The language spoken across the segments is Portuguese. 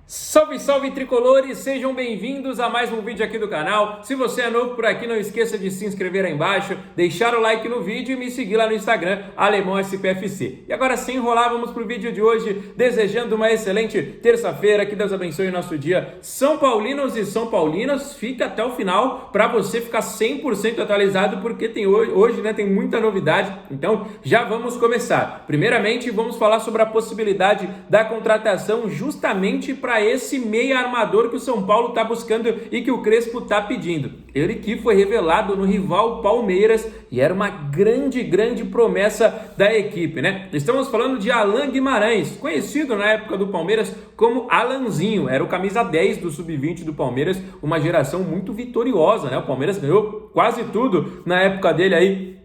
Salve, salve tricolores, sejam bem-vindos a mais um vídeo aqui do canal. Se você é novo por aqui, não esqueça de se inscrever aí embaixo, deixar o like no vídeo e me seguir lá no Instagram, Alemão SPFC. E agora sem enrolar, vamos pro vídeo de hoje, desejando uma excelente terça-feira, que Deus abençoe o nosso dia. São Paulinos e São Paulinas, fica até o final para você ficar 100% atualizado, porque tem hoje, tem muita novidade, então já vamos começar. Primeiramente, vamos falar sobre a possibilidade da contratação justamente para esse meia armador que o São Paulo está buscando e que o Crespo está pedindo. Ele que foi revelado no rival Palmeiras e era uma grande promessa da equipe, né? Estamos falando de Alan Guimarães, conhecido na época do Palmeiras como Alanzinho, era o camisa 10 do Sub-20 do Palmeiras, uma geração muito vitoriosa, né? O Palmeiras ganhou quase tudo na época dele aí,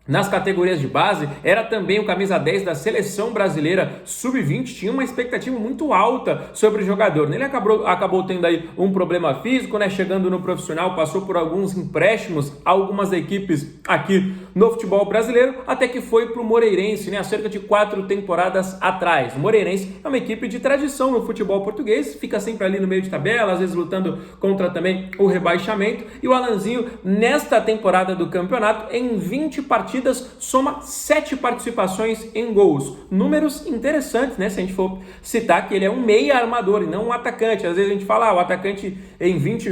nas categorias de base, era também o camisa 10 da seleção brasileira Sub-20, tinha uma expectativa muito alta sobre o jogador. Ele acabou tendo aí um problema físico, né? Chegando no profissional, passou por alguns empréstimos a algumas equipes aqui no futebol brasileiro, até que foi para o Moreirense, né? Há cerca de 4 temporadas atrás. O Moreirense é uma equipe de tradição no futebol português, fica sempre ali no meio de tabela, às vezes lutando contra também o rebaixamento, e o Alanzinho, nesta temporada do campeonato, em 20 partidas, soma 7 participações em gols. Números interessantes, né? Se a gente for citar que ele é um meia armador e não um atacante. Às vezes a gente fala, o atacante em 20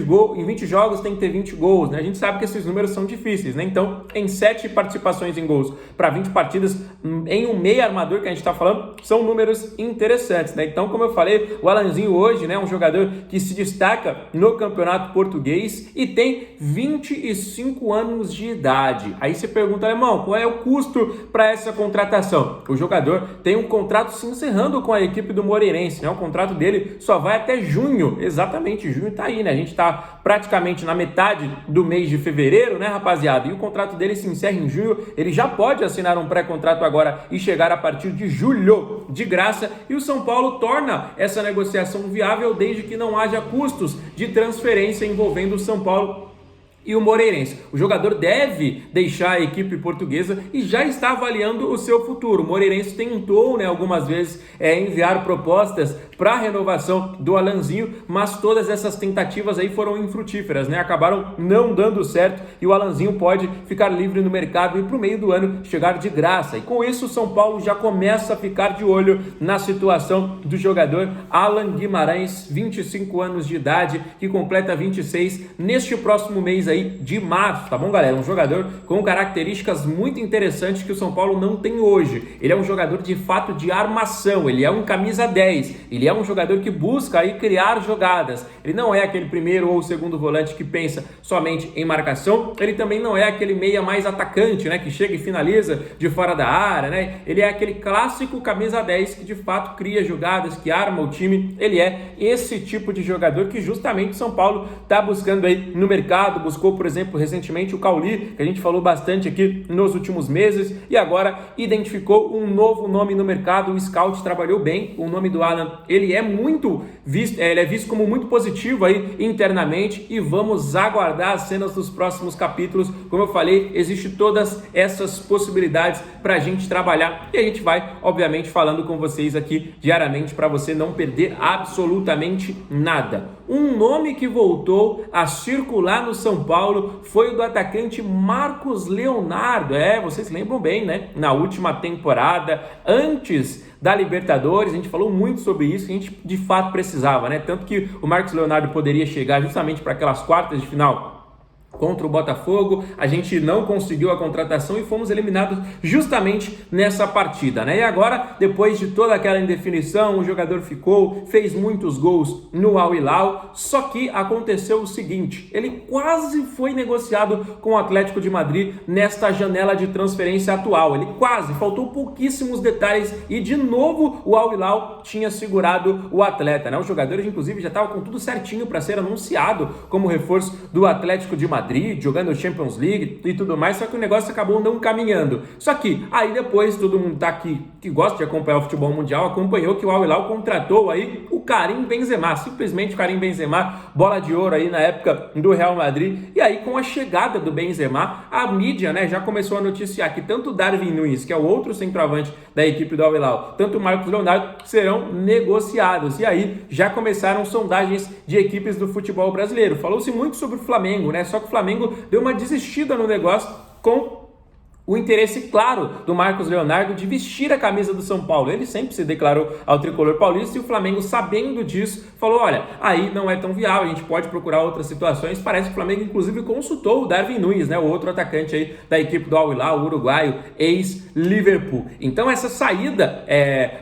jogos tem que ter 20 gols, né? A gente sabe que esses números são difíceis, né? Então, em 7 participações em gols para 20 partidas, em um meia armador que a gente está falando, são números interessantes, né? Então, como eu falei, o Alanzinho hoje, né, é um jogador que se destaca no campeonato português e tem 25 anos de idade. Aí você pergunta, Alemão, qual é o custo para essa contratação? O jogador tem um contrato se encerrando com a equipe do Moreirense, né? O contrato dele só vai até junho, exatamente, junho tá aí, né? A gente tá praticamente na metade do mês de fevereiro, né, rapaziada? E o contrato dele se encerra em junho, ele já pode assinar um pré-contrato agora e chegar a partir de julho, de graça, e o São Paulo torna essa negociação viável desde que não haja custos de transferência envolvendo o São Paulo e o Moreirense. O jogador deve deixar a equipe portuguesa e já está avaliando o seu futuro. O Moreirense tentou, né, algumas vezes enviar propostas para a renovação do Alanzinho, mas todas essas tentativas aí foram infrutíferas, né? Acabaram não dando certo e o Alanzinho pode ficar livre no mercado e para o meio do ano chegar de graça. E com isso o São Paulo já começa a ficar de olho na situação do jogador Alan Guimarães, 25 anos de idade, que completa 26 neste próximo mês aí de março, tá bom, galera? Um jogador com características muito interessantes que o São Paulo não tem hoje. Ele é um jogador de fato de armação, ele é um camisa 10, ele é um jogador que busca aí criar jogadas. Ele não é aquele primeiro ou segundo volante que pensa somente em marcação, ele também não é aquele meia mais atacante, né, que chega e finaliza de fora da área, né? Ele é aquele clássico camisa 10 que de fato cria jogadas, que arma o time. Ele é esse tipo de jogador que justamente o São Paulo tá buscando aí no mercado. Buscou, por exemplo, recentemente o Cauli, que a gente falou bastante aqui nos últimos meses, e agora identificou um novo nome no mercado. O scout trabalhou bem, o nome do Alan, ele é muito visto, ele é visto como muito positivo aí internamente, e vamos aguardar as cenas dos próximos capítulos. Como eu falei, existe todas essas possibilidades para a gente trabalhar, e a gente vai, obviamente, falando com vocês aqui diariamente para você não perder absolutamente nada. Um nome que voltou a circular no São Paulo foi o do atacante Marcos Leonardo. Vocês lembram bem, né? Na última temporada, antes da Libertadores, a gente falou muito sobre isso, a gente de fato precisava, né? Tanto que o Marcos Leonardo poderia chegar justamente para aquelas quartas de final contra o Botafogo, a gente não conseguiu a contratação e fomos eliminados justamente nessa partida, né? E agora, depois de toda aquela indefinição, o jogador ficou, fez muitos gols no Al Hilal, só que aconteceu o seguinte, ele quase foi negociado com o Atlético de Madrid nesta janela de transferência atual, ele quase, faltou pouquíssimos detalhes e de novo o Al Hilal tinha segurado o atleta, né? O jogador, inclusive, já estava com tudo certinho para ser anunciado como reforço do Atlético de Madrid. Madrid, jogando Champions League e tudo mais, só que o negócio acabou não caminhando. Só que aí depois todo mundo tá aqui que gosta de acompanhar o futebol mundial, acompanhou que o Al Hilal contratou aí o Karim Benzema, simplesmente o Karim Benzema, bola de ouro aí na época do Real Madrid. E aí com a chegada do Benzema, a mídia, né, já começou a noticiar que tanto o Darwin Núñez, que é o outro centroavante da equipe do Al Hilal, tanto o Marcos Leonardo serão negociados. E aí já começaram sondagens de equipes do futebol brasileiro. Falou-se muito sobre o Flamengo, né? Só que o Flamengo deu uma desistida no negócio com o interesse claro do Marcos Leonardo de vestir a camisa do São Paulo. Ele sempre se declarou ao tricolor paulista e o Flamengo, sabendo disso, falou: olha, aí não é tão viável, a gente pode procurar outras situações. Parece que o Flamengo inclusive consultou o Darwin Núñez, né, o outro atacante aí da equipe do Al Hilal, o uruguaio, ex-Liverpool. Então essa saída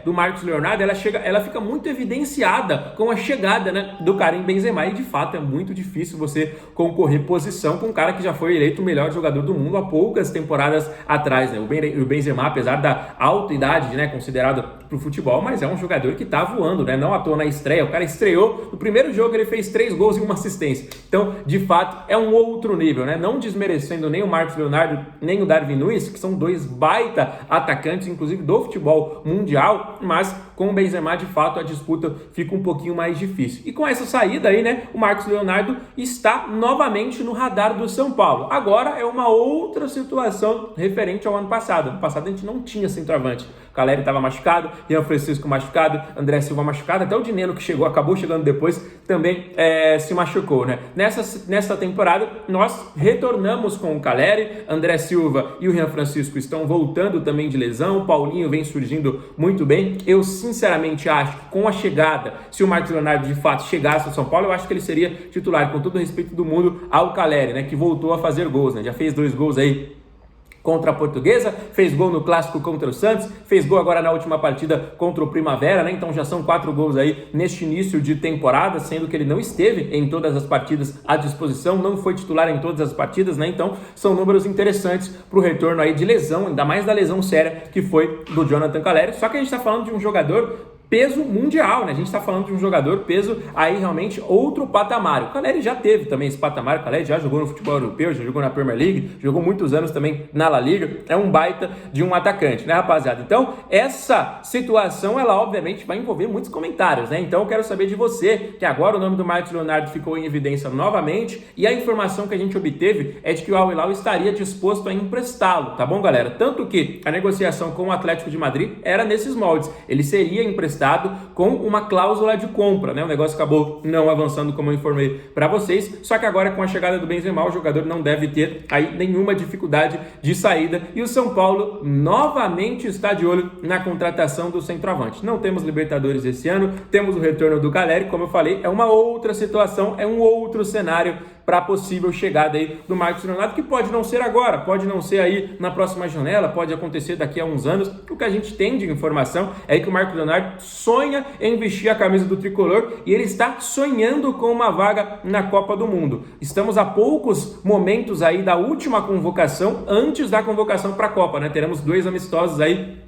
do Marcos Leonardo, ela fica muito evidenciada com a chegada, né, do Karim Benzema, e de fato é muito difícil você concorrer posição com um cara que já foi eleito o melhor jogador do mundo há poucas temporadas atrás, né? O Benzema, apesar da alta idade, né, considerado para o futebol, mas é um jogador que tá voando, né? Não à toa na estreia, o cara estreou, no primeiro jogo ele fez 3 gols e 1 assistência. Então, de fato, é um outro nível, né? Não desmerecendo nem o Marcos Leonardo, nem o Darwin Núñez, que são 2 baita atacantes, inclusive do futebol mundial, mas com o Benzema, de fato, a disputa fica um pouquinho mais difícil. E com essa saída aí, né, o Marcos Leonardo está novamente no radar do São Paulo. Agora é uma outra situação referente ao ano passado. Ano passado a gente não tinha centroavante. O Caleri estava machucado, Rian Francisco machucado, André Silva machucado, até o Dineno que acabou chegando depois, também se machucou, né? Nessa temporada, nós retornamos com o Caleri, André Silva e o Rian Francisco estão voltando também de lesão, o Paulinho vem surgindo muito bem. Eu sinceramente acho que com a chegada, se o Marcos Leonardo de fato chegasse ao São Paulo, eu acho que ele seria titular, com todo o respeito do mundo ao Caleri, né? Que voltou a fazer gols, né? Já fez 2 gols aí contra a Portuguesa, fez gol no clássico contra o Santos, fez gol agora na última partida contra o Primavera, né? Então já são 4 gols aí neste início de temporada, sendo que ele não esteve em todas as partidas à disposição, não foi titular em todas as partidas, né? Então são números interessantes para o retorno aí de lesão, ainda mais da lesão séria que foi do Jonathan Caleri. Só que a gente está falando de um jogador peso mundial, né? A gente está falando de um jogador peso aí realmente outro patamar. O Caleri já teve também esse patamar, o Caleri já jogou no futebol europeu, já jogou na Premier League, jogou muitos anos também na La Liga, é um baita de um atacante, né, rapaziada? Então, essa situação, ela obviamente vai envolver muitos comentários, né? Então, eu quero saber de você, que agora o nome do Marcos Leonardo ficou em evidência novamente, e a informação que a gente obteve é de que o Al Hilal estaria disposto a emprestá-lo, tá bom, galera? Tanto que a negociação com o Atlético de Madrid era nesses moldes, ele seria emprestado com uma cláusula de compra, né? O negócio acabou não avançando, como eu informei para vocês, só que agora com a chegada do Benzema, o jogador não deve ter aí nenhuma dificuldade de saída, e o São Paulo novamente está de olho na contratação do centroavante. Não temos Libertadores esse ano, temos o retorno do Caleri, como eu falei, é uma outra situação, é um outro cenário para a possível chegada aí do Marcos Leonardo, que pode não ser agora, pode não ser aí na próxima janela, pode acontecer daqui a uns anos. O que a gente tem de informação é que o Marcos Leonardo sonha em vestir a camisa do tricolor e ele está sonhando com uma vaga na Copa do Mundo. Estamos a poucos momentos aí da última convocação, antes da convocação para a Copa, né? Teremos 2 amistosos aí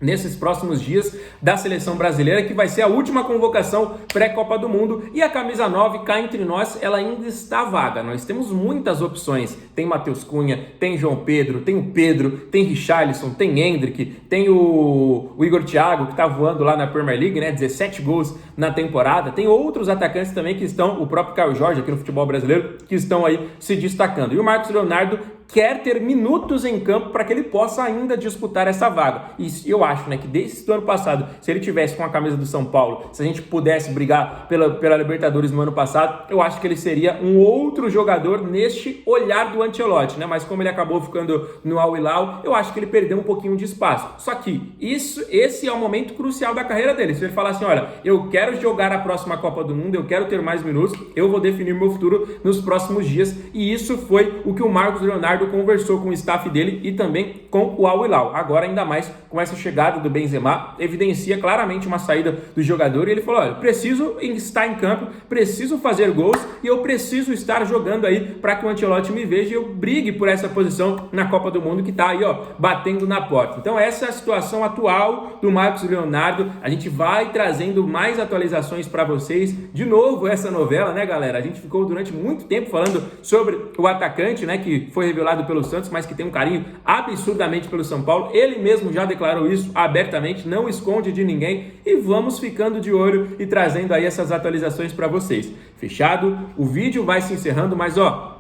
nesses próximos dias da seleção brasileira, que vai ser a última convocação pré-Copa do Mundo, e a camisa 9, cá entre nós, ela ainda está vaga. Nós temos muitas opções, tem Matheus Cunha, tem João Pedro, tem Richarlison, tem Endrick, tem o Igor Thiago, que está voando lá na Premier League, né, 17 gols na temporada, tem outros atacantes também que estão, o próprio Caio Jorge aqui no futebol brasileiro, que estão aí se destacando, e o Marcos Leonardo quer ter minutos em campo para que ele possa ainda disputar essa vaga. E eu acho, né, que desde o ano passado, se ele tivesse com a camisa do São Paulo, se a gente pudesse brigar pela Libertadores no ano passado, eu acho que ele seria um outro jogador neste olhar do Ancelotti, né? Mas como ele acabou ficando no Al Hilal, eu acho que ele perdeu um pouquinho de espaço. Só que esse é o momento crucial da carreira dele. Se ele falar assim, olha, eu quero jogar a próxima Copa do Mundo, eu quero ter mais minutos, eu vou definir meu futuro nos próximos dias. E isso foi o que o Marcos Leonardo Leonardo conversou com o staff dele e também com o Al Hilal. Agora, ainda mais com essa chegada do Benzema, evidencia claramente uma saída do jogador e ele falou, olha, preciso estar em campo, preciso fazer gols e eu preciso estar jogando aí para que o Ancelotti me veja e eu brigue por essa posição na Copa do Mundo que está aí, ó, batendo na porta. Então essa é a situação atual do Marcos Leonardo. A gente vai trazendo mais atualizações para vocês. De novo essa novela, né, galera? A gente ficou durante muito tempo falando sobre o atacante, né, que foi revelado pelo Santos, mas que tem um carinho absurdamente pelo São Paulo. Ele mesmo já declarou isso abertamente, não esconde de ninguém e vamos ficando de olho e trazendo aí essas atualizações para vocês. Fechado? O vídeo vai se encerrando, mas ó,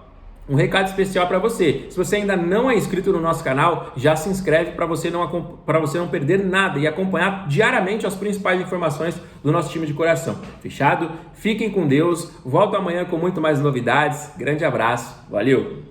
um recado especial para você. Se você ainda não é inscrito no nosso canal, já se inscreve para você não perder nada e acompanhar diariamente as principais informações do nosso time de coração. Fechado? Fiquem com Deus. Volto amanhã com muito mais novidades. Grande abraço. Valeu!